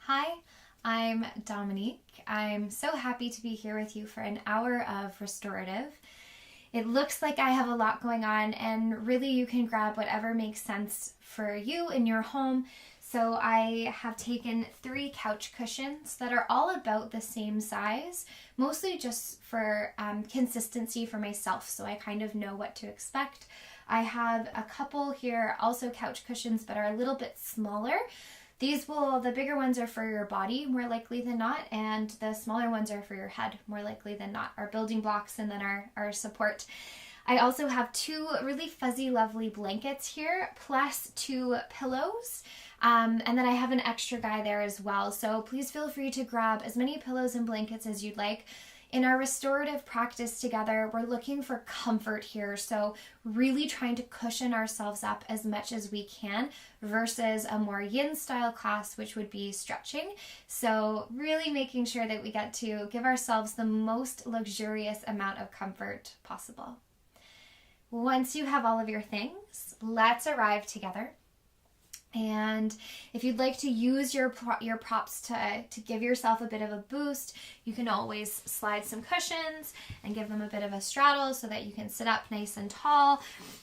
Hi, I'm Dominique. I'm so happy to be here with you for an hour of restorative. It looks like I have a lot going on, and really you can grab whatever makes sense for you in your home. So I have taken 3 couch cushions that are all about the same size, mostly just for consistency for myself, so I kind of know what to expect. I have a couple here, also couch cushions, but are a little bit smaller. The bigger ones are for your body more likely than not, and the smaller ones are for your head more likely than not. Our building blocks and then our support. I also have 2 really fuzzy, lovely blankets here, plus 2 pillows. And then I have an extra guy there as well. So please feel free to grab as many pillows and blankets as you'd like. In our restorative practice together, we're looking for comfort here. So really trying to cushion ourselves up as much as we can versus a more yin style class, which would be stretching. So really making sure that we get to give ourselves the most luxurious amount of comfort possible. Once you have all of your things, let's arrive together. And if you'd like to use your props to give yourself a bit of a boost, you can always slide some cushions and give them a bit of a straddle so that you can sit up nice and tall.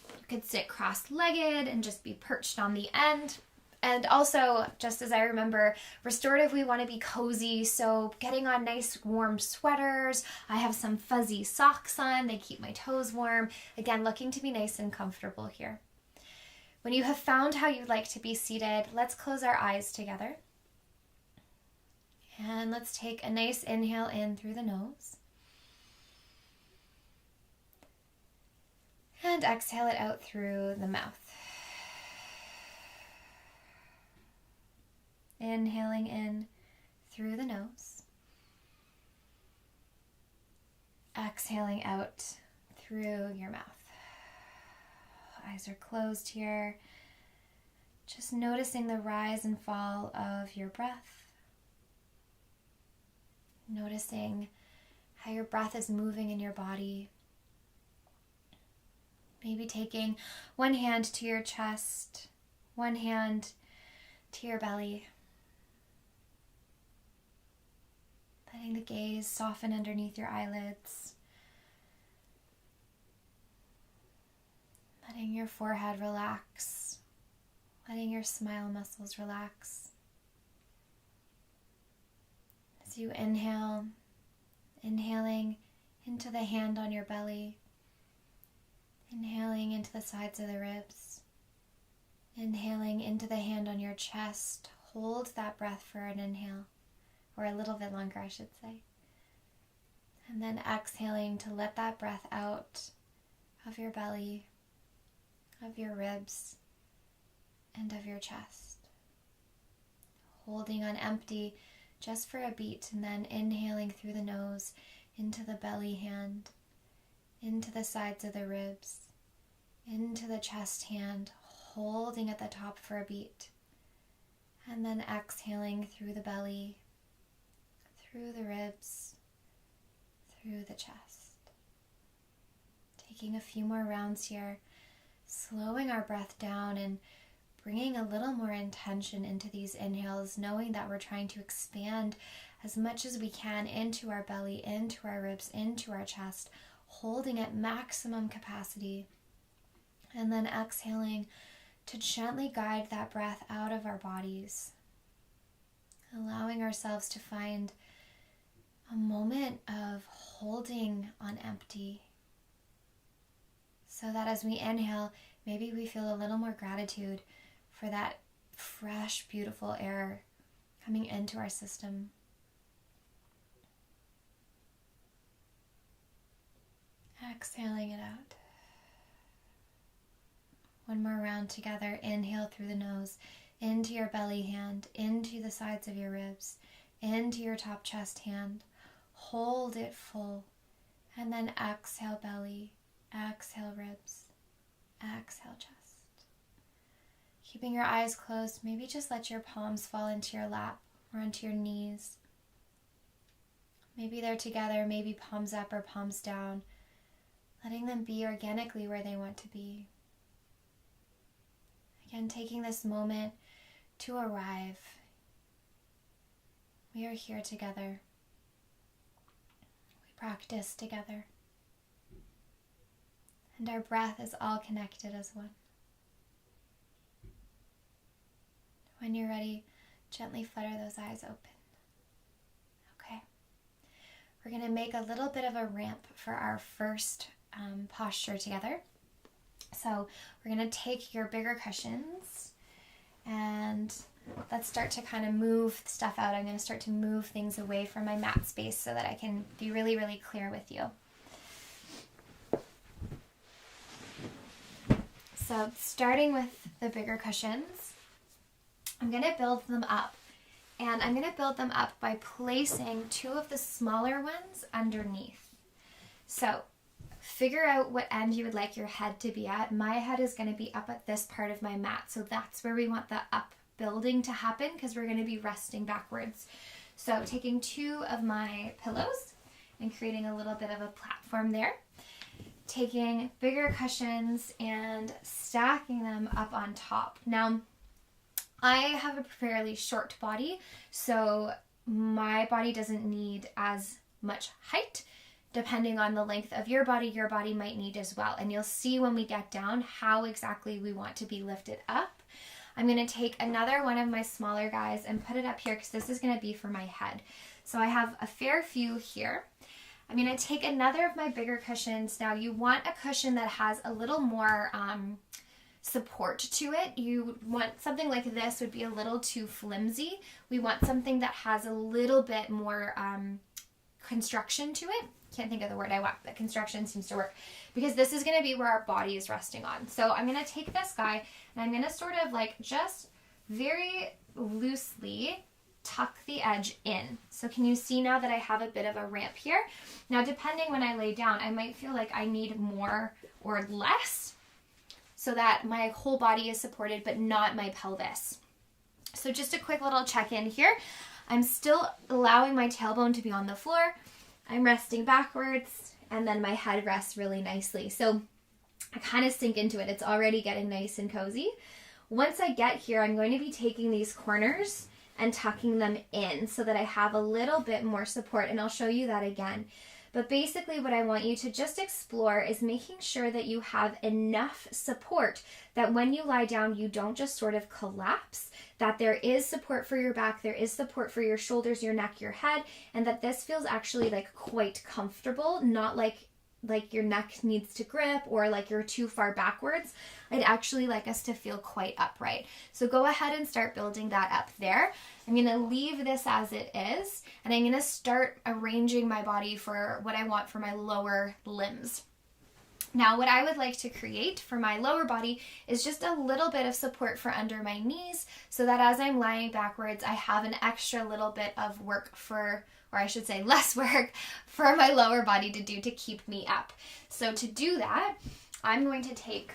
You could sit cross-legged and just be perched on the end. And also, just as I remember, restorative, we want to be cozy, so getting on nice warm sweaters. I have some fuzzy socks on. They keep my toes warm. Again, looking to be nice and comfortable here. When you have found how you'd like to be seated, let's close our eyes together. And let's take a nice inhale in through the nose. And exhale it out through the mouth. Inhaling in through the nose. Exhaling out through your mouth. Eyes are closed here. Just noticing the rise and fall of your breath. Noticing how your breath is moving in your body. Maybe taking one hand to your chest, one hand to your belly. Letting the gaze soften underneath your eyelids. Letting your forehead relax. Letting your smile muscles relax. As you inhale, inhaling into the hand on your belly. Inhaling into the sides of the ribs. Inhaling into the hand on your chest. Hold that breath for an inhale, or a little bit longer, I should say. And then exhaling to let that breath out of your belly, of your ribs, and of your chest. Holding on empty just for a beat, and then inhaling through the nose into the belly hand, into the sides of the ribs, into the chest hand, holding at the top for a beat, and then exhaling through the belly, through the ribs, through the chest. Taking a few more rounds here, slowing our breath down and bringing a little more intention into these inhales, knowing that we're trying to expand as much as we can into our belly, into our ribs, into our chest, holding at maximum capacity, and then exhaling to gently guide that breath out of our bodies, allowing ourselves to find a moment of holding on empty, so that as we inhale, maybe we feel a little more gratitude for that fresh, beautiful air coming into our system. Exhaling it out. One more round together. Inhale through the nose, into your belly hand, into the sides of your ribs, into your top chest hand. Hold it full, and then exhale belly, exhale ribs, exhale chest. Keeping your eyes closed, maybe just let your palms fall into your lap or onto your knees. Maybe they're together, maybe palms up or palms down, letting them be organically where they want to be. Again, taking this moment to arrive We are here together. We practice together. And our breath is all connected as one. When you're ready, gently flutter those eyes open. Okay. We're going to make a little bit of a ramp for our first posture together. So we're going to take your bigger cushions and let's start to kind of move stuff out. I'm going to start to move things away from my mat space so that I can be really, really clear with you. So starting with the bigger cushions, I'm going to build them up. And I'm going to build them up by placing two of the smaller ones underneath. So figure out what end you would like your head to be at. My head is going to be up at this part of my mat. So that's where we want the up building to happen because we're going to be resting backwards. So taking two of my pillows and creating a little bit of a platform there. Taking bigger cushions and stacking them up on top. Now, I have a fairly short body, so my body doesn't need as much height. Depending on the length of your body might need as well. And you'll see when we get down how exactly we want to be lifted up. I'm going to take another one of my smaller guys and put it up here because this is going to be for my head. So I have a fair few here. I'm going to take another of my bigger cushions. Now you want a cushion that has a little more support to it. You want something like this would be a little too flimsy. We want something that has a little bit more construction to it. Can't think of the word I want, but construction seems to work because this is going to be where our body is resting on. So I'm going to take this guy and I'm going to sort of like just very loosely tuck the edge in. So can you see now that I have a bit of a ramp here? Now, depending when I lay down, I might feel like I need more or less so that my whole body is supported, but not my pelvis. So just a quick little check-in here. I'm still allowing my tailbone to be on the floor. I'm resting backwards, and then my head rests really nicely. So I kind of sink into it. It's already getting nice and cozy. Once I get here, I'm going to be taking these corners and tucking them in so that I have a little bit more support, and I'll show you that again. But basically what I want you to just explore is making sure that you have enough support that when you lie down, you don't just sort of collapse, that there is support for your back, there is support for your shoulders, your neck, your head, and that this feels actually like quite comfortable, not like your neck needs to grip or like you're too far backwards. I'd actually like us to feel quite upright. So go ahead and start building that up there. I'm going to leave this as it is, and I'm going to start arranging my body for what I want for my lower limbs. Now, what I would like to create for my lower body is just a little bit of support for under my knees so that as I'm lying backwards, I have an extra little bit of work for, or I should say less work for my lower body to do to keep me up. So to do that, I'm going to take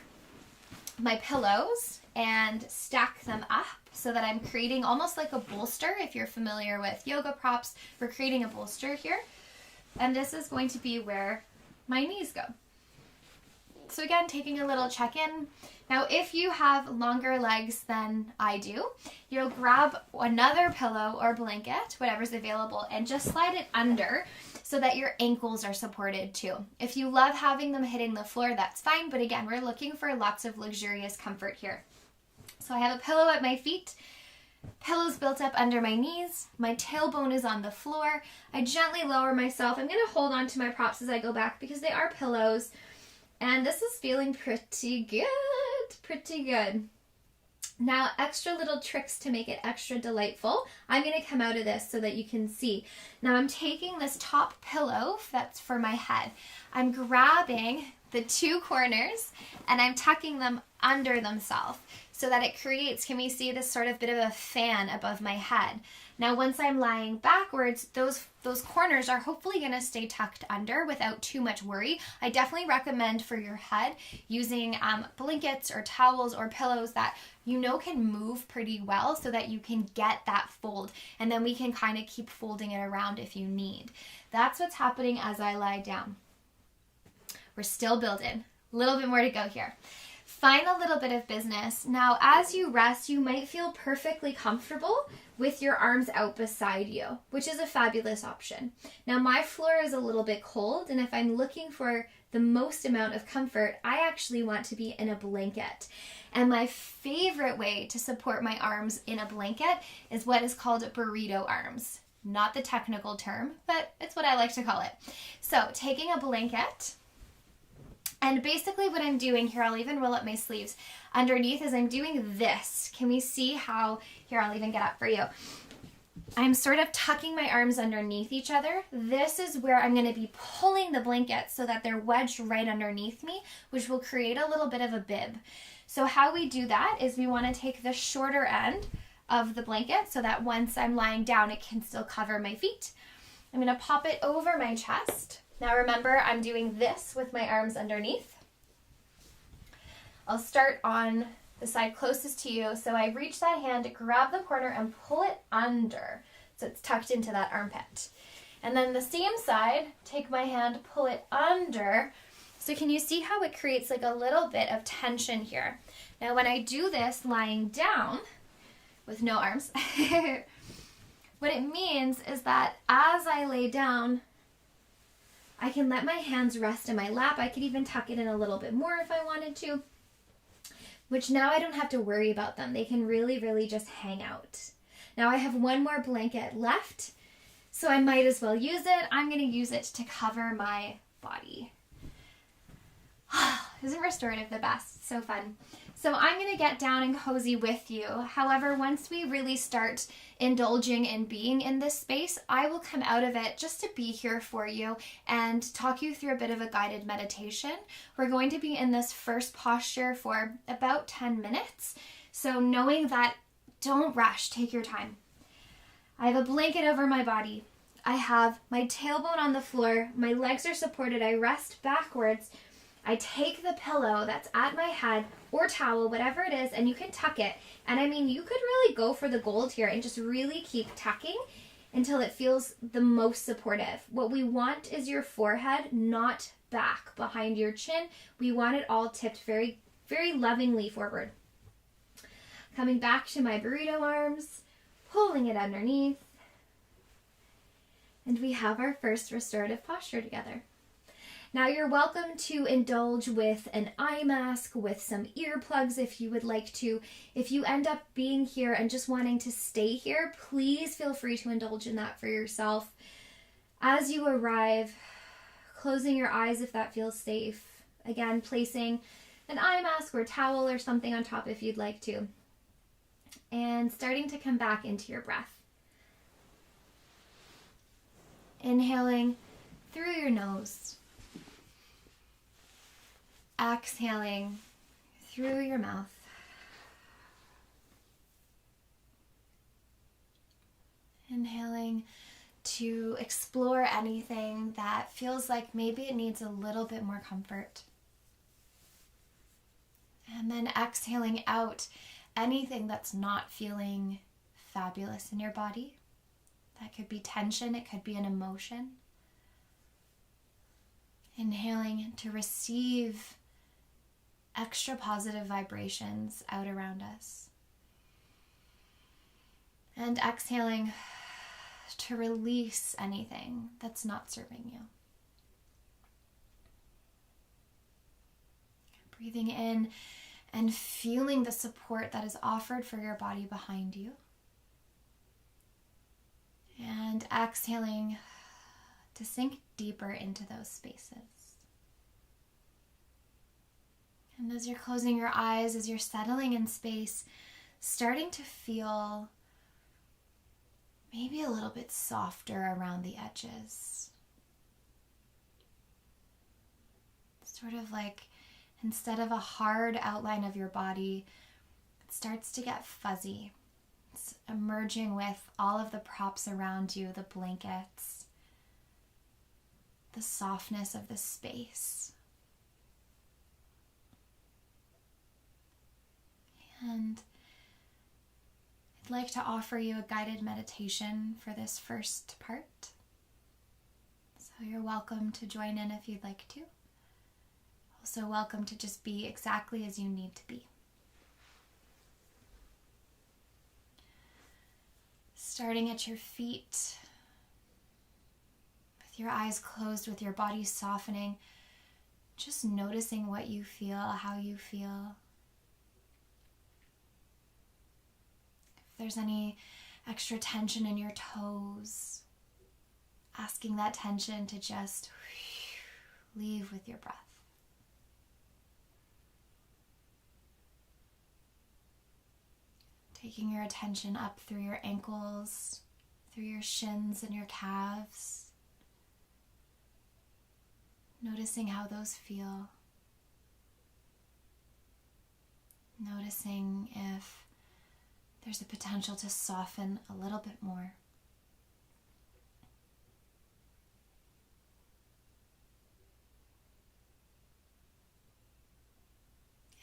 my pillows and stack them up so that I'm creating almost like a bolster. If you're familiar with yoga props, we're creating a bolster here. And this is going to be where my knees go. So again, taking a little check-in. Now, if you have longer legs than I do, you'll grab another pillow or blanket, whatever's available, and just slide it under so that your ankles are supported too. If you love having them hitting the floor, that's fine. But again, we're looking for lots of luxurious comfort here. So I have a pillow at my feet, pillows built up under my knees, my tailbone is on the floor. I gently lower myself. I'm going to hold on to my props as I go back because they are pillows. And this is feeling pretty good. Now, extra little tricks to make it extra delightful. I'm going to come out of this so that you can see. Now, I'm taking this top pillow that's for my head. I'm grabbing the two corners and I'm tucking them under themselves so that it creates, can we see this sort of bit of a fan above my head? Now, once I'm lying backwards, those corners are hopefully going to stay tucked under without too much worry. I definitely recommend for your head using blankets or towels or pillows that you know can move pretty well so that you can get that fold, and then we can kind of keep folding it around if you need. That's what's happening as I lie down. We're still building. A little bit more to go here. Final little bit of business. Now, as you rest, you might feel perfectly comfortable with your arms out beside you, which is a fabulous option. Now, my floor is a little bit cold, and if I'm looking for the most amount of comfort, I actually want to be in a blanket. And my favorite way to support my arms in a blanket is what is called burrito arms. Not the technical term, but it's what I like to call it. So, taking a blanket, and basically what I'm doing here, I'll even roll up my sleeves underneath, is I'm doing this. Can we see how, here I'll even get up for you. I'm sort of tucking my arms underneath each other. This is where I'm going to be pulling the blanket so that they're wedged right underneath me, which will create a little bit of a bib. So how we do that is we want to take the shorter end of the blanket so that once I'm lying down, it can still cover my feet. I'm going to pop it over my chest. Now remember, I'm doing this with my arms underneath. I'll start on the side closest to you. So I reach that hand, grab the corner, and pull it under. So it's tucked into that armpit. And then the same side, take my hand, pull it under. So can you see how it creates like a little bit of tension here? Now when I do this lying down with no arms, what it means is that as I lay down, I can let my hands rest in my lap. I could even tuck it in a little bit more if I wanted to, which now I don't have to worry about them. They can really, really just hang out. Now I have one more blanket left, so I might as well use it. I'm going to use it to cover my body. Isn't restorative the best? So fun. So I'm going to get down and cozy with you. However, once we really start indulging in being in this space, I will come out of it just to be here for you and talk you through a bit of a guided meditation. We're going to be in this first posture for about 10 minutes. So knowing that, don't rush, take your time. I have a blanket over my body. I have my tailbone on the floor. My legs are supported. I rest backwards. I take the pillow that's at my head or towel, whatever it is, and you can tuck it. And I mean, you could really go for the gold here and just really keep tucking until it feels the most supportive. What we want is your forehead not back behind your chin. We want it all tipped very, very lovingly forward. Coming back to my burrito arms, pulling it underneath. And we have our first restorative posture together. Now you're welcome to indulge with an eye mask, with some earplugs if you would like to. If you end up being here and just wanting to stay here, please feel free to indulge in that for yourself. As you arrive, closing your eyes if that feels safe. Again, placing an eye mask or towel or something on top if you'd like to. And starting to come back into your breath. Inhaling through your nose. Exhaling through your mouth. Inhaling to explore anything that feels like maybe it needs a little bit more comfort. And then exhaling out anything that's not feeling fabulous in your body. That could be tension, it could be an emotion. Inhaling to receive extra positive vibrations out around us. And exhaling to release anything that's not serving you. Breathing in and feeling the support that is offered for your body behind you. And exhaling to sink deeper into those spaces. And as you're closing your eyes, as you're settling in space, starting to feel maybe a little bit softer around the edges. Sort of like instead of a hard outline of your body, it starts to get fuzzy. It's emerging with all of the props around you, the blankets, the softness of the space. And I'd like to offer you a guided meditation for this first part. So you're welcome to join in if you'd like to. I'll So welcome to just be exactly as you need to be. Starting at your feet, with your eyes closed, with your body softening, just noticing what you feel, how you feel. If there's any extra tension in your toes, asking that tension to just leave with your breath. Taking your attention up through your ankles, through your shins and your calves. Noticing how those feel. Noticing if there's a potential to soften a little bit more.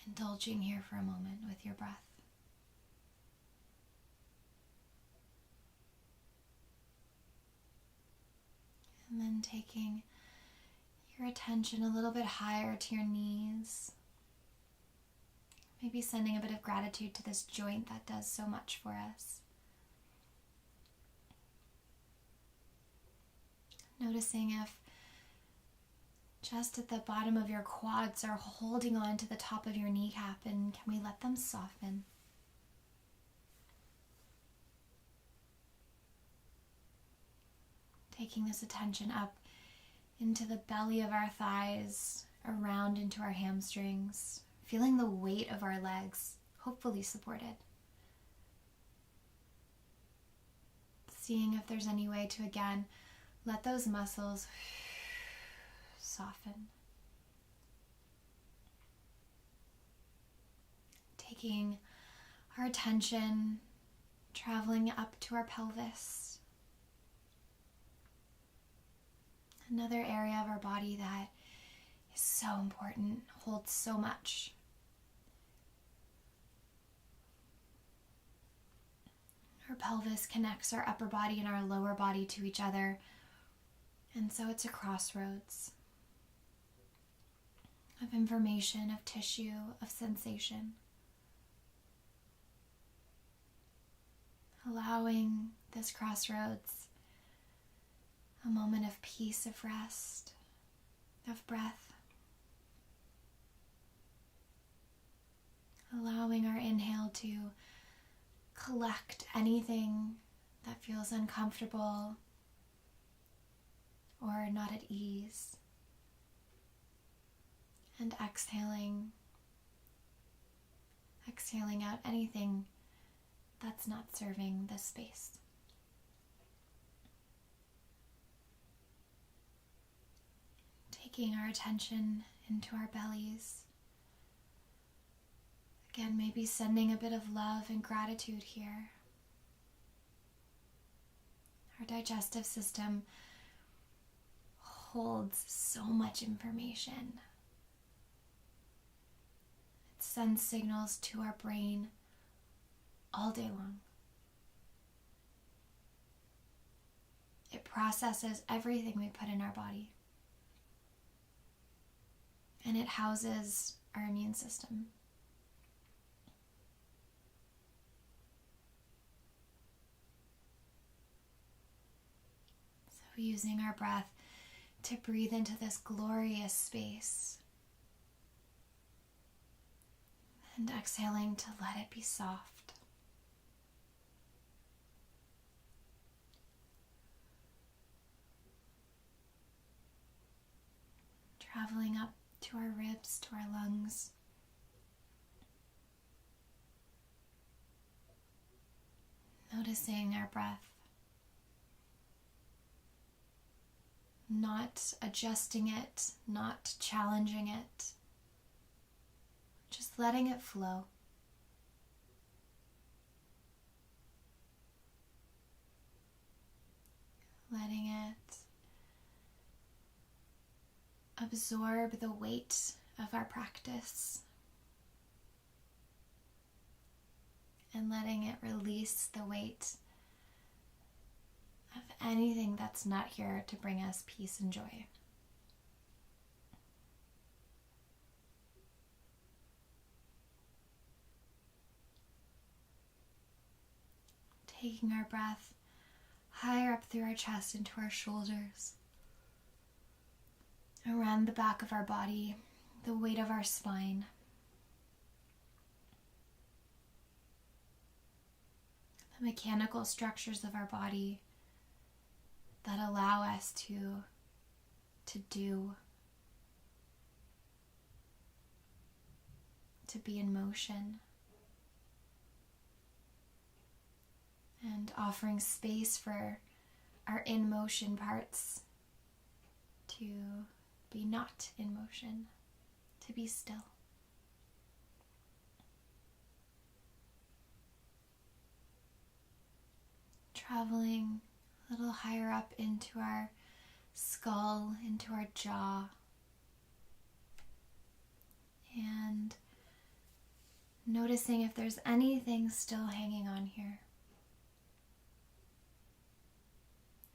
Indulging here for a moment with your breath. And then taking your attention a little bit higher to your knees. Maybe sending a bit of gratitude to this joint that does so much for us. Noticing if just at the bottom of your quads are holding on to the top of your kneecap, and can we let them soften? Taking this attention up into the belly of our thighs, around into our hamstrings, feeling the weight of our legs, hopefully supported. Seeing if there's any way to, again, let those muscles soften. Taking our attention, traveling up to our pelvis. Another area of our body that is so important, holds so much. Our pelvis connects our upper body and our lower body to each other, and so it's a crossroads of information, of tissue, of sensation. Allowing this crossroads a moment of peace, of rest, of breath. Allowing our inhale to collect anything that feels uncomfortable or not at ease. And exhaling out anything that's not serving this space. Taking our attention into our bellies. Again, maybe sending a bit of love and gratitude here. Our digestive system holds so much information. It sends signals to our brain all day long. It processes everything we put in our body. And it houses our immune system. So using our breath to breathe into this glorious space. And exhaling to let it be soft. Traveling up to our ribs, to our lungs. Noticing our breath. Not adjusting it, not challenging it. Just letting it flow. Letting it absorb the weight of our practice. And letting it release the weight of anything that's not here to bring us peace and joy. taking our breath higher up through our chest into our shoulders, around the back of our body, the weight of our spine. The mechanical structures of our body that allow us to do, to be in motion, and offering space for our in motion parts to be not in motion, to be still. Traveling a little higher up into our skull, into our jaw, and noticing if there's anything still hanging on here.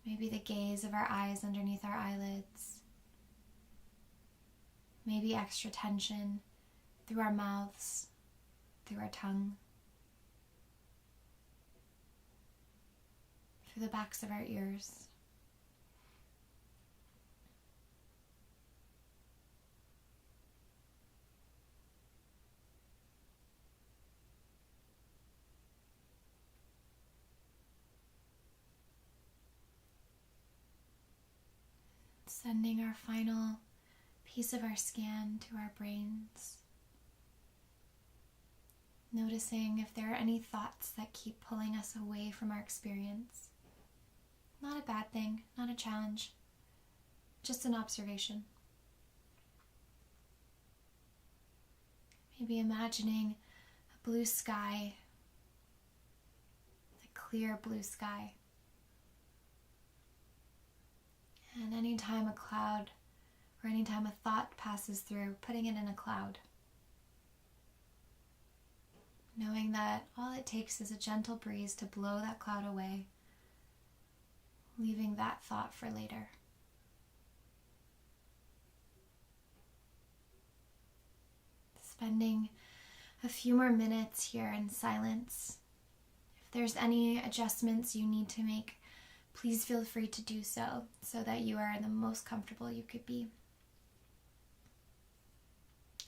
Maybe the gaze of our eyes underneath our eyelids. Maybe extra tension through our mouths, through our tongue, through the backs of our ears. Sending our final piece of our scan to our brains. Noticing if there are any thoughts that keep pulling us away from our experience. Not a bad thing, not a challenge, just an observation. Maybe imagining a blue sky, a clear blue sky. And anytime a cloud or anytime a thought passes through, putting it in a cloud. Knowing that all it takes is a gentle breeze to blow that cloud away, leaving that thought for later. Spending a few more minutes here in silence. If there's any adjustments you need to make, please feel free to do so that you are the most comfortable you could be.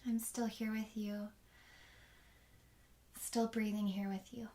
I'm still here with you, still breathing here with you.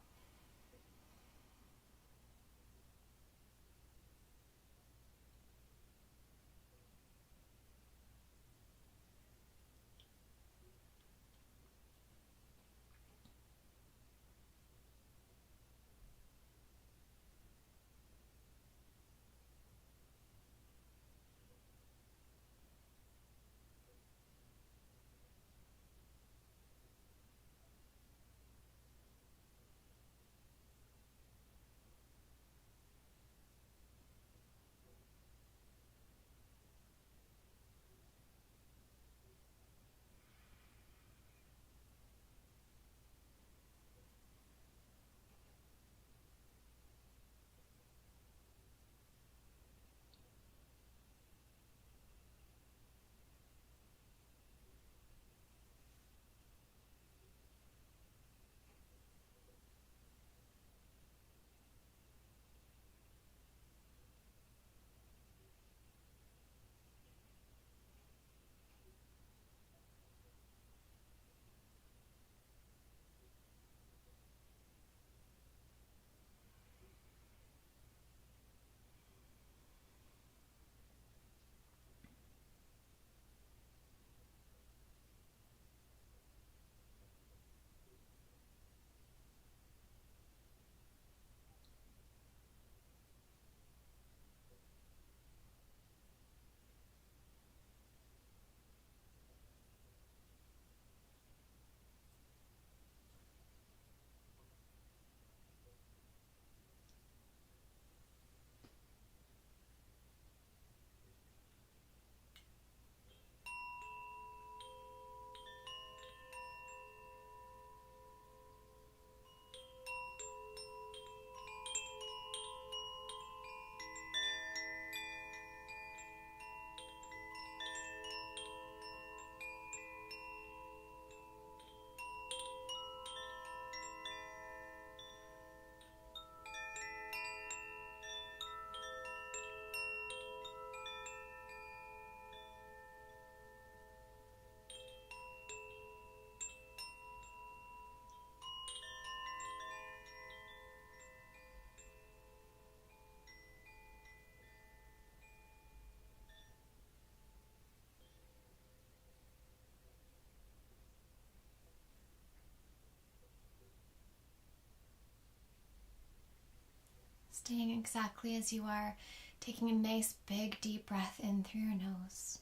Staying exactly as you are, taking a nice big deep breath in through your nose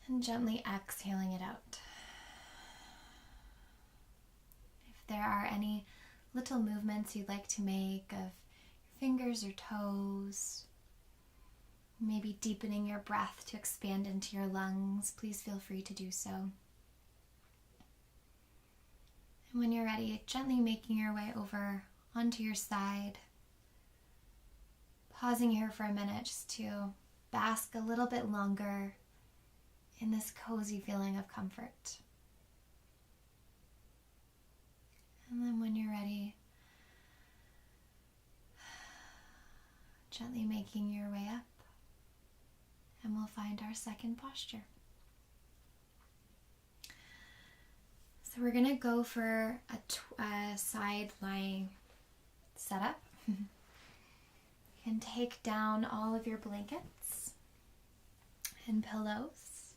and gently exhaling it out. If there are any little movements you'd like to make of your fingers or toes, maybe deepening your breath to expand into your lungs, please feel free to do so. And when you're ready, gently making your way over onto your side. Pausing here for a minute just to bask a little bit longer in this cozy feeling of comfort. And then when you're ready, gently making your way up, and we'll find our second posture. So we're going to go for a side lying setup. You can take down all of your blankets and pillows.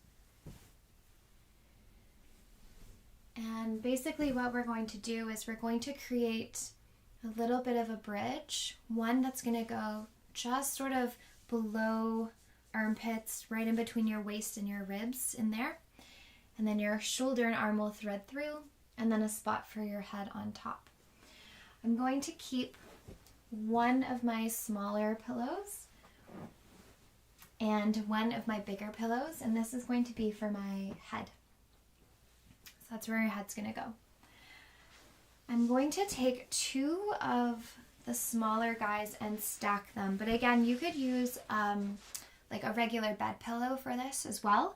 And basically what we're going to do is we're going to create a little bit of a bridge, one that's going to go just sort of below armpits, right in between your waist and your ribs in there. And then your shoulder and arm will thread through, and then a spot for your head on top. I'm going to keep one of my smaller pillows and one of my bigger pillows, and this is going to be for my head. So that's where your head's going to go. I'm going to take two of the smaller guys and stack them, but again, you could use like a regular bed pillow for this as well.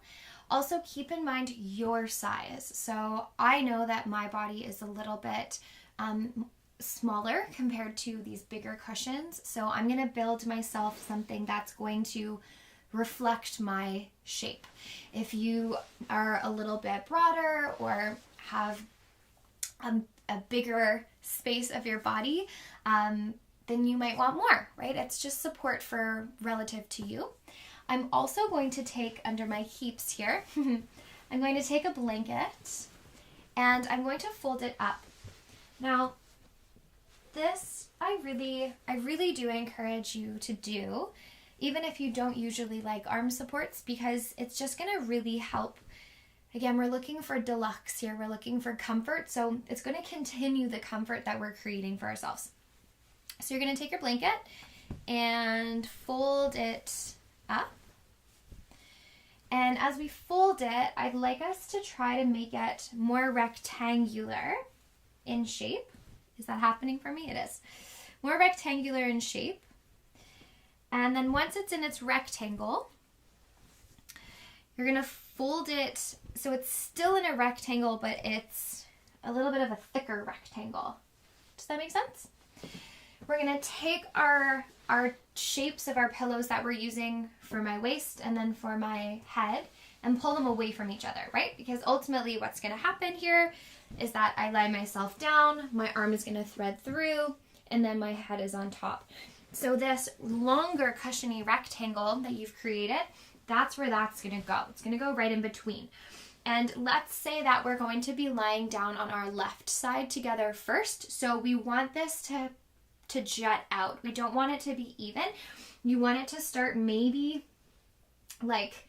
Also keep in mind your size. So I know that my body is a little bit smaller compared to these bigger cushions. So I'm going to build myself something that's going to reflect my shape. If you are a little bit broader or have a bigger space of your body, then you might want more, right? It's just support for relative to you. I'm also going to take under my heaps here, I'm going to take a blanket and I'm going to fold it up. Now, this I really do encourage you to do, even if you don't usually like arm supports, because it's just going to really help. Again, we're looking for deluxe here. We're looking for comfort. So it's going to continue the comfort that we're creating for ourselves. So you're going to take your blanket and fold it up. And as we fold it, I'd like us to try to make it more rectangular in shape. Is that happening for me? It is. More rectangular in shape. And then once it's in its rectangle, you're going to fold it so it's still in a rectangle, but it's a little bit of a thicker rectangle. Does that make sense? We're going to take our shapes of our pillows that we're using for my waist and then for my head and pull them away from each other, right? Because ultimately what's going to happen here is that I lie myself down, my arm is going to thread through, and then my head is on top. So this longer cushiony rectangle that you've created, that's where that's going to go. It's going to go right in between. And let's say that we're going to be lying down on our left side together first. So we want this to jut out. We don't want it to be even. You want it to start maybe like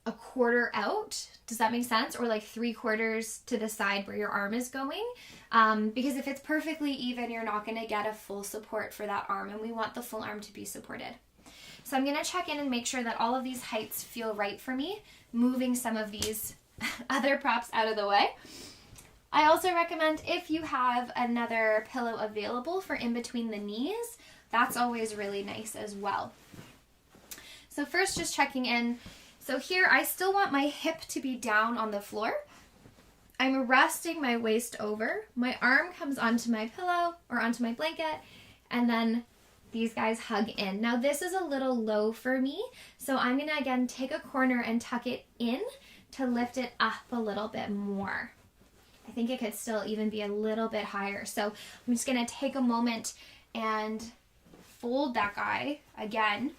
a quarter out. Does that make sense? Or like 3/4 to the side where your arm is going. Because if it's perfectly even, you're not going to get a full support for that arm, and we want the full arm to be supported. So I'm going to check in and make sure that all of these heights feel right for me, moving some of these other props out of the way. I also recommend if you have another pillow available for in between the knees, that's always really nice as well. So first, just checking in. So here, I still want my hip to be down on the floor. I'm resting my waist over. My arm comes onto my pillow or onto my blanket, and then these guys hug in. Now this is a little low for me, so I'm gonna again take a corner and tuck it in to lift it up a little bit more. I think it could still even be a little bit higher. So I'm just gonna take a moment and fold that guy again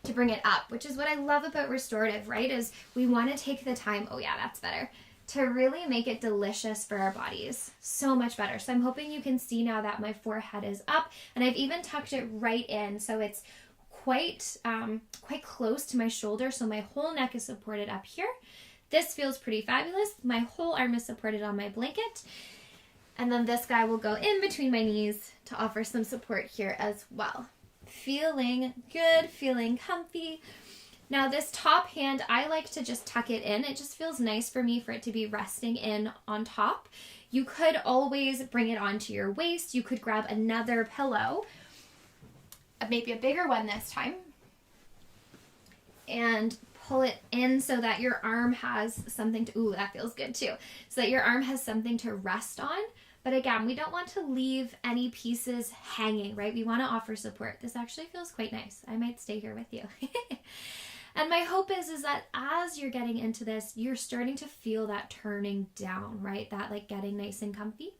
to bring it up, which is what I love about restorative, right? Is we wanna take the time, oh yeah, that's better, to really make it delicious for our bodies. So much better. So I'm hoping you can see now that my forehead is up, and I've even tucked it right in, so it's quite close to my shoulder, so my whole neck is supported up here. This feels pretty fabulous. My whole arm is supported on my blanket, and then this guy will go in between my knees to offer some support here as well. Feeling good, feeling comfy. Now this top hand, I like to just tuck it in. It just feels nice for me for it to be resting in on top. You could always bring it onto your waist. You could grab another pillow, maybe a bigger one this time, and pull it in so that your arm has something to, ooh, that feels good too. So that your arm has something to rest on. But again, we don't want to leave any pieces hanging, right? We want to offer support. This actually feels quite nice. I might stay here with you. And my hope is that as you're getting into this, you're starting to feel that turning down, right? That like getting nice and comfy.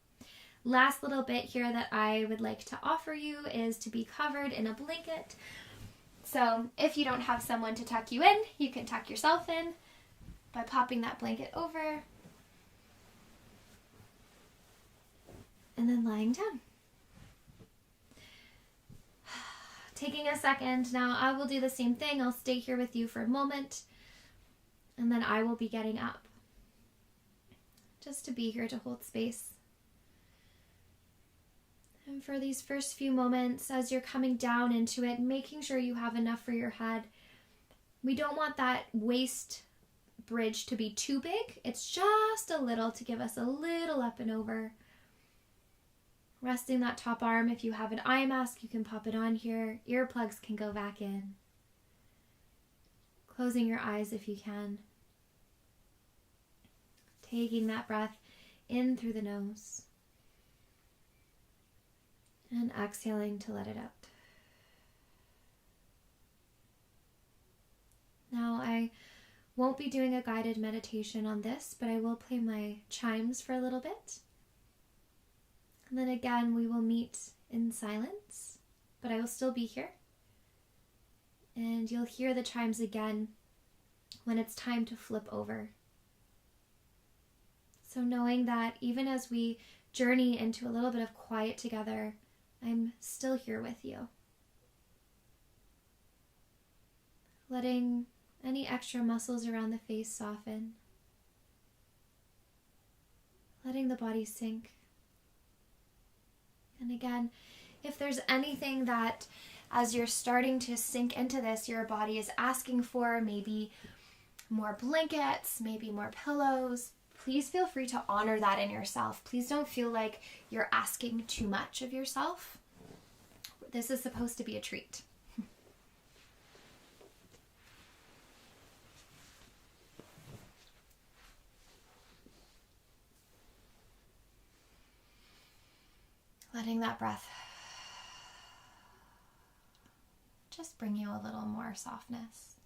Last little bit here that I would like to offer you is to be covered in a blanket. So if you don't have someone to tuck you in, you can tuck yourself in by popping that blanket over and then lying down. Taking a second, now I will do the same thing. I'll stay here with you for a moment, and then I will be getting up. Just to be here to hold space. And for these first few moments, as you're coming down into it, making sure you have enough for your head. We don't want that waist bridge to be too big. It's just a little to give us a little up and over. Resting that top arm. If you have an eye mask, you can pop it on here. Earplugs can go back in. Closing your eyes if you can. Taking that breath in through the nose. And exhaling to let it out. Now I won't be doing a guided meditation on this, but I will play my chimes for a little bit. And then again, we will meet in silence, but I will still be here. And you'll hear the chimes again when it's time to flip over. So knowing that even as we journey into a little bit of quiet together, I'm still here with you. Letting any extra muscles around the face soften. Letting the body sink. And again, if there's anything that as you're starting to sink into this, your body is asking for, maybe more blankets, maybe more pillows, please feel free to honor that in yourself. Please don't feel like you're asking too much of yourself. This is supposed to be a treat. Letting that breath just bring you a little more softness.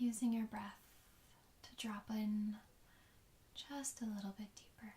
using your breath to drop in just a little bit deeper.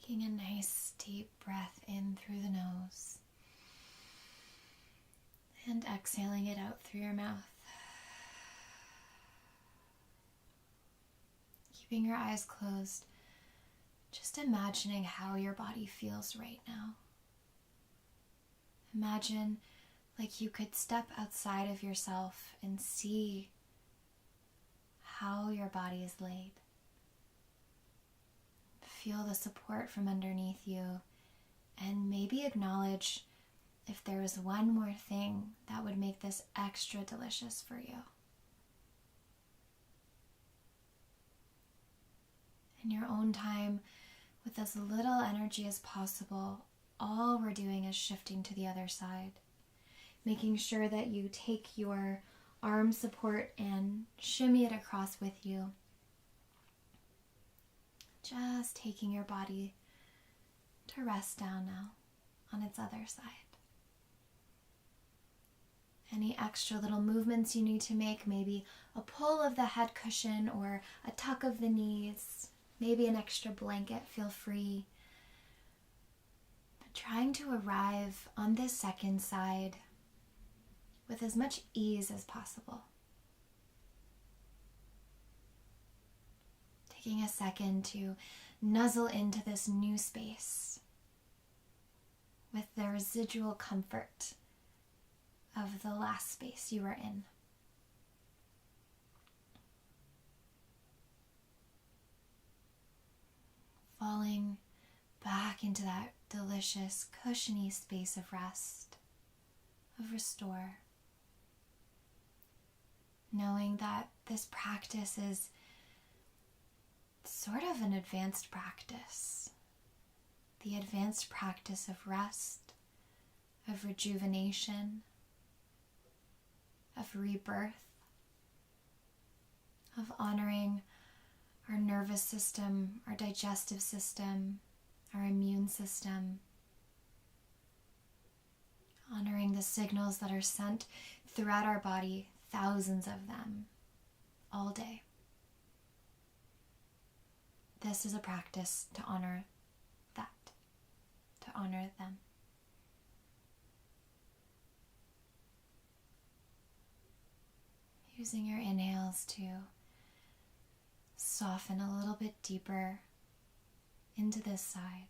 Taking a nice deep breath in through the nose and exhaling it out through your mouth. Keeping your eyes closed, just imagining how your body feels right now. Imagine like you could step outside of yourself and see how your body is laid. Feel the support from underneath you, and maybe acknowledge if there was one more thing that would make this extra delicious for you. In your own time, with as little energy as possible, all we're doing is shifting to the other side, making sure that you take your arm support and shimmy it across with you. Just taking your body to rest down now on its other side. Any extra little movements you need to make, maybe a pull of the head cushion or a tuck of the knees, maybe an extra blanket, feel free. But trying to arrive on this second side with as much ease as possible. Taking a second to nuzzle into this new space. with the residual comfort of the last space you were in. Falling back into that delicious, cushiony space of rest, of restore. Knowing that this practice is sort of an advanced practice. The advanced practice of rest, of rejuvenation, of rebirth, of honoring our nervous system, our digestive system, our immune system, honoring the signals that are sent throughout our body, thousands of them, all day. This is a practice to honor that, to honor them. Using your inhales to soften a little bit deeper into this side.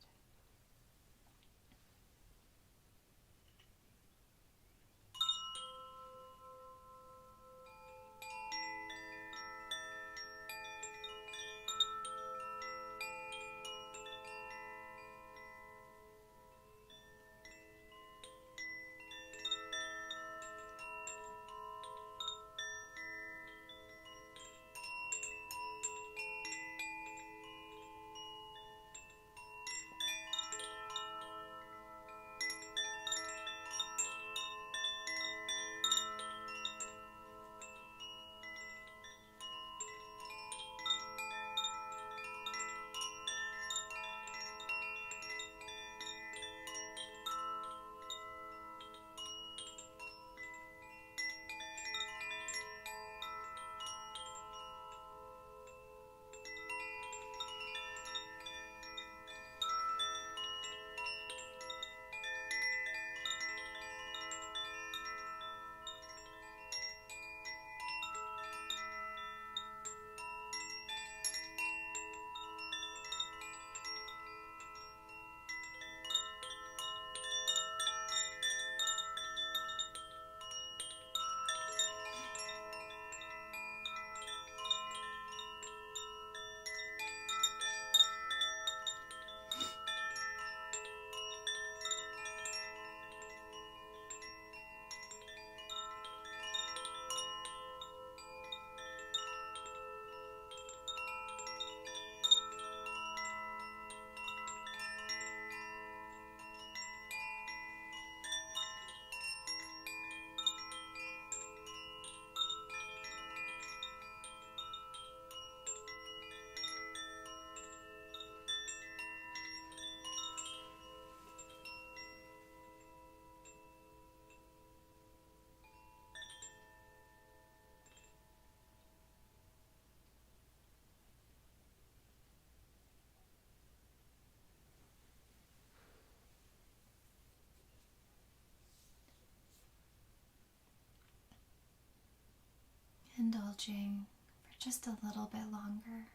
Indulging for just a little bit longer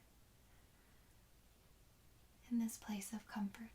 in this place of comfort.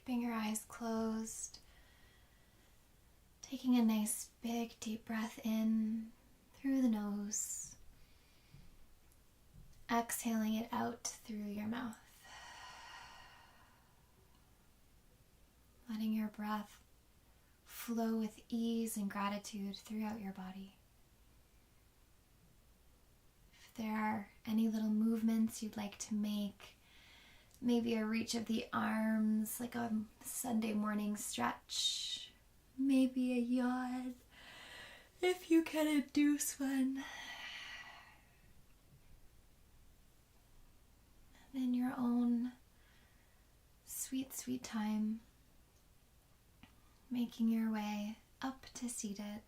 Keeping your eyes closed. Taking a nice big deep breath in through the nose. Exhaling it out through your mouth. Letting your breath flow with ease and gratitude throughout your body. If there are any little movements you'd like to make, maybe a reach of the arms, like a Sunday morning stretch, maybe a yawn, if you can induce one. And in your own sweet, sweet time, making your way up to seated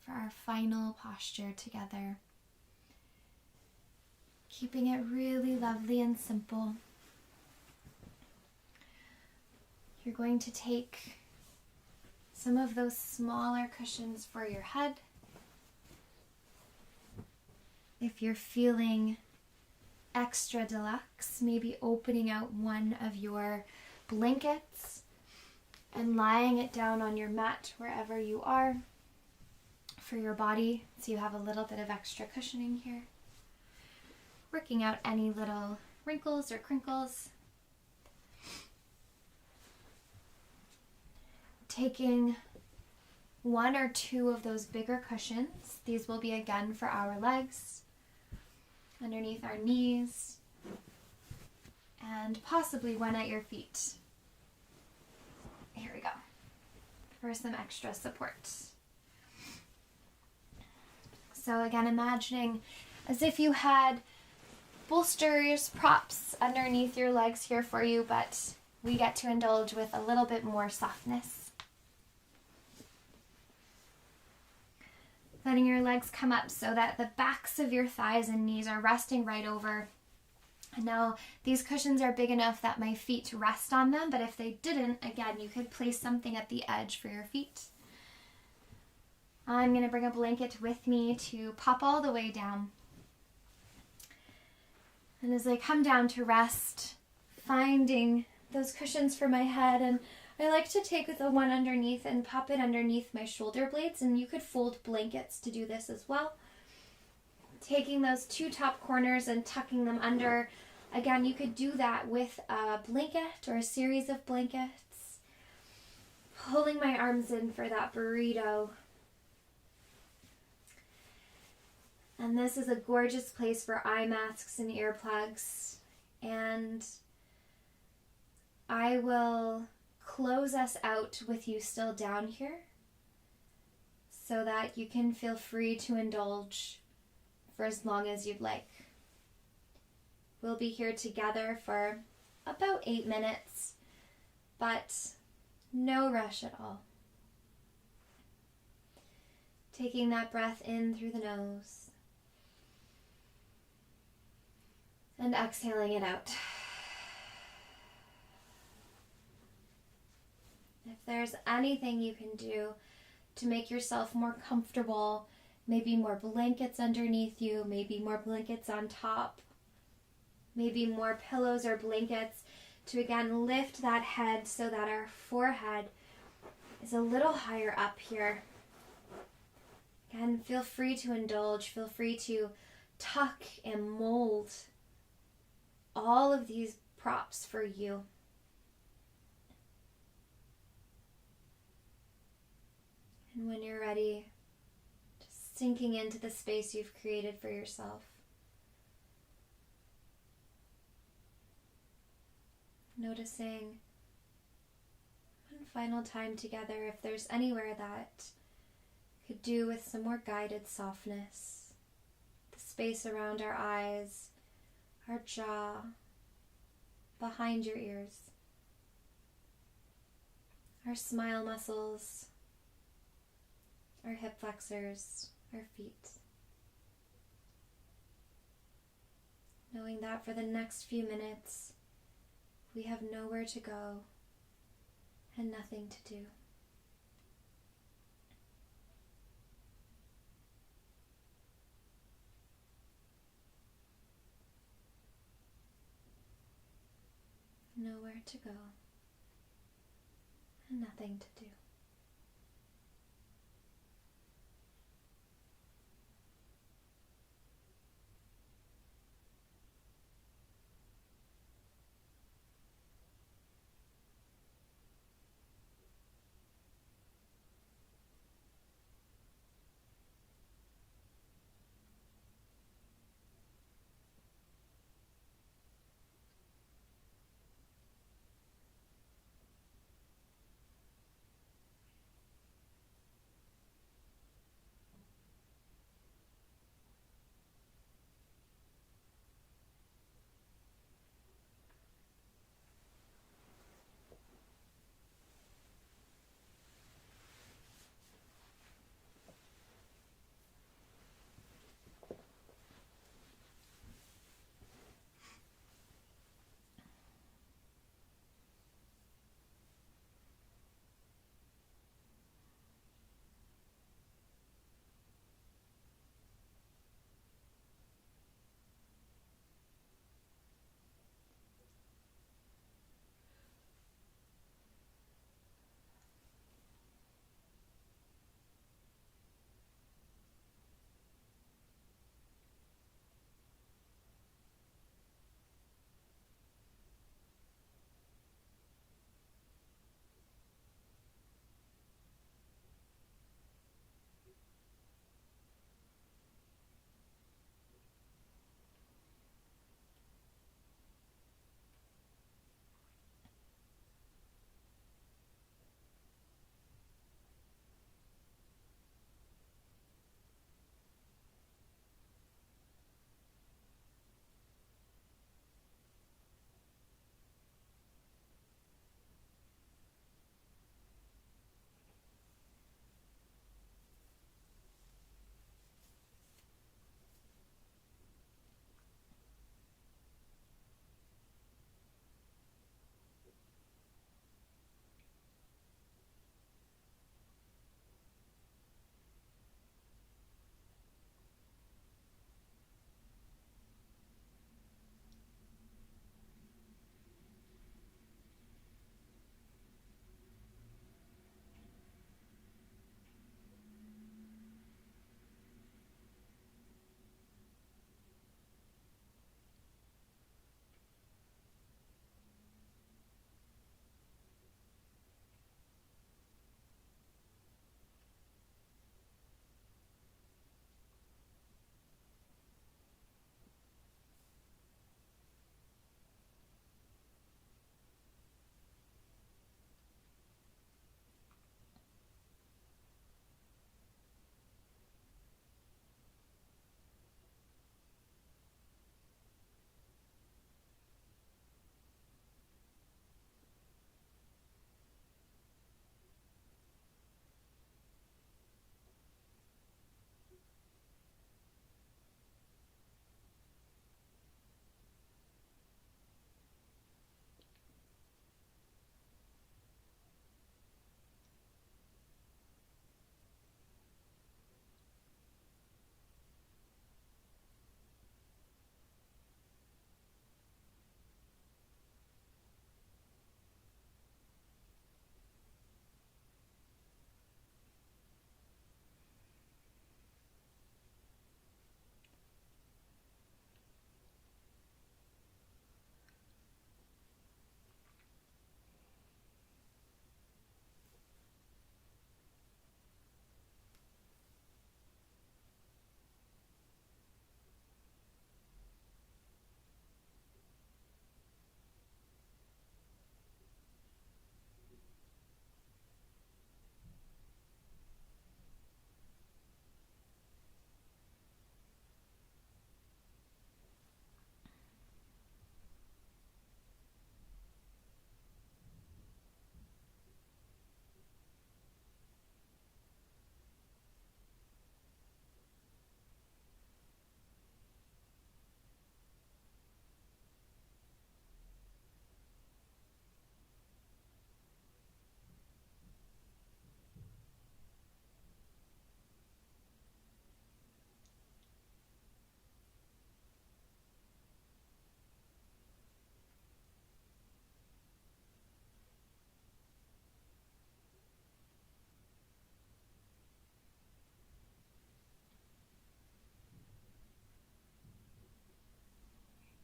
for our final posture together. Keeping it really lovely and simple. You're going to take some of those smaller cushions for your head. If you're feeling extra deluxe, maybe opening out one of your blankets and lying it down on your mat wherever you are for your body, so you have a little bit of extra cushioning here. Working out any little wrinkles or crinkles. Taking one or two of those bigger cushions. These will be again for our legs, underneath our knees, and possibly one at your feet. Here we go, for some extra support. So again, imagining as if you had bolsters, props underneath your legs here for you, but we get to indulge with a little bit more softness. Letting your legs come up so that the backs of your thighs and knees are resting right over. And now these cushions are big enough that my feet rest on them, but if they didn't, again, you could place something at the edge for your feet. I'm going to bring a blanket with me to pop all the way down. And as I come down to rest, finding those cushions for my head, and I like to take the one underneath and pop it underneath my shoulder blades, and you could fold blankets to do this as well. Taking those two top corners and tucking them under. Again, you could do that with a blanket or a series of blankets. Pulling my arms in for that burrito. And this is a gorgeous place for eye masks and earplugs. And I will close us out with you still down here so that you can feel free to indulge for as long as you'd like. We'll be here together for about 8 minutes, but no rush at all. Taking that breath in through the nose and exhaling it out. If there's anything you can do to make yourself more comfortable, maybe more blankets underneath you, maybe more blankets on top, maybe more pillows or blankets to again lift that head so that our forehead is a little higher up here. Again, feel free to indulge, feel free to tuck and mold all of these props for you. And when you're ready, just sinking into the space you've created for yourself. Noticing one final time together if there's anywhere that could do with some more guided softness. The space around our eyes, our jaw, behind your ears, our smile muscles, our hip flexors, our feet. Knowing that for the next few minutes, we have nowhere to go and nothing to do. Nowhere to go and nothing to do.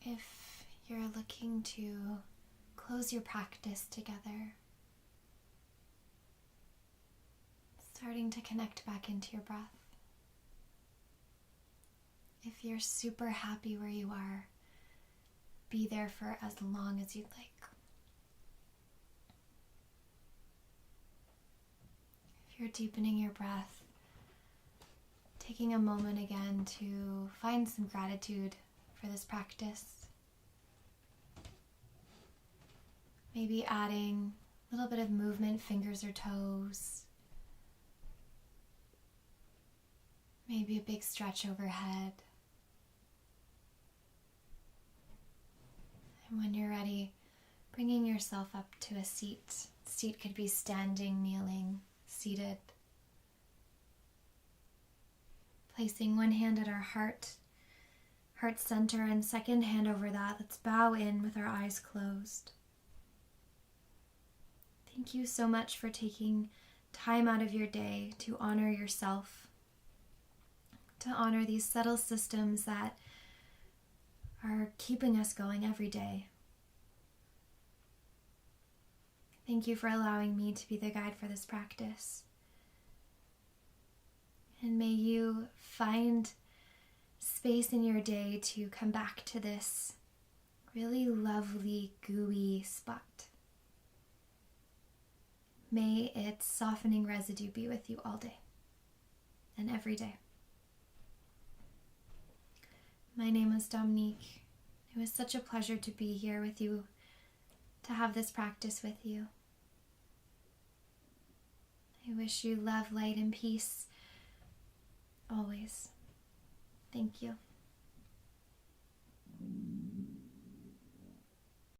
if you're looking to close your practice together, starting to connect back into your breath. If you're super happy where you are, be there for as long as you'd like. If you're deepening your breath, taking a moment again to find some gratitude for this practice. Maybe adding a little bit of movement, fingers or toes. Maybe a big stretch overhead. And when you're ready, bringing yourself up to a seat. Seat could be standing, kneeling, seated. Placing one hand at our heart center, and second hand over that. Let's bow in with our eyes closed. Thank you so much for taking time out of your day to honor yourself, to honor these subtle systems that are keeping us going every day. Thank you for allowing me to be the guide for this practice. And may you find space in your day to come back to this really lovely, gooey spot. May its softening residue be with you all day and every day. My name is Dominique. It was such a pleasure to be here with you, to have this practice with you. I wish you love, light, and peace always. Thank you.